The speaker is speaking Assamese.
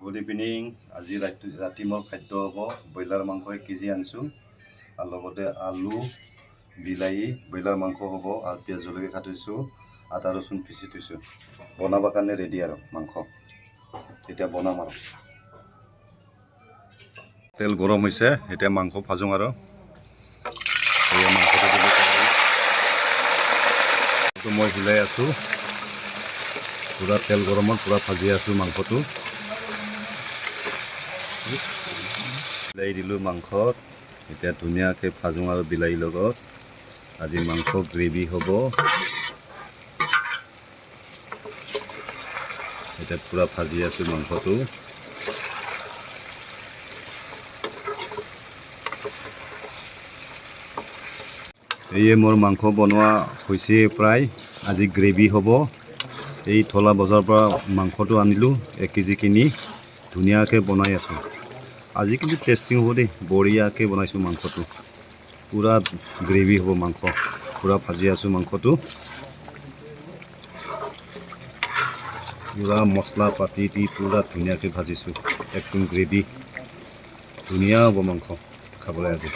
Good evening. আজি ৰাতি মোৰ খাদ্য হ'ব ব্ৰইলাৰ মাংস 1 কেজি আনিছোঁ আৰু লগতে আলু বিলাহী ব্ৰইলাৰ মাংস হ'ব আৰু পিঁয়াজ জলকীয়া কাটি থৈছোঁ, আদা ৰচুন পিচি থৈছোঁ। বনাবৰ কাৰণে ৰেডি আৰু মাংস এতিয়া বনাম আৰু। তেল গৰম হৈছে, এতিয়া মাংস ভাজোঁ আৰু মাংসটো মই হিলাই আছোঁ। পুৰা তেল গৰমত পুৰা ভাজি আছোঁ মাংসটো। বিলাহী দিলোঁ মাংসত, এতিয়া ধুনীয়াকৈ ভাজোঁ আৰু বিলাহীৰ লগত। আজি মাংস গ্ৰেভি হ'ব। এতিয়া পুৰা ভাজি আছোঁ মাংসটো। এয়ে মোৰ মাংস বনোৱা হৈছে প্ৰায়। আজি গ্ৰেভি হ'ব। এই থলা বজাৰৰ পৰা মাংসটো আনিলোঁ 1 কেজি কিনি, ধুনীয়াকৈ বনাই আছোঁ। আজি কিন্তু টেষ্টিং হ'ব দেই, বঢ়িয়াকৈ বনাইছোঁ মাংসটো। পুৰা গ্ৰেভি হ'ব মাংস, পুৰা ভাজি আছোঁ মাংসটো। পুৰা মছলা পাতি দি পুৰা ধুনীয়াকৈ ভাজিছোঁ, একদম গ্ৰেভি। ধুনীয়া হ'ব মাংস খাবলৈ আজি।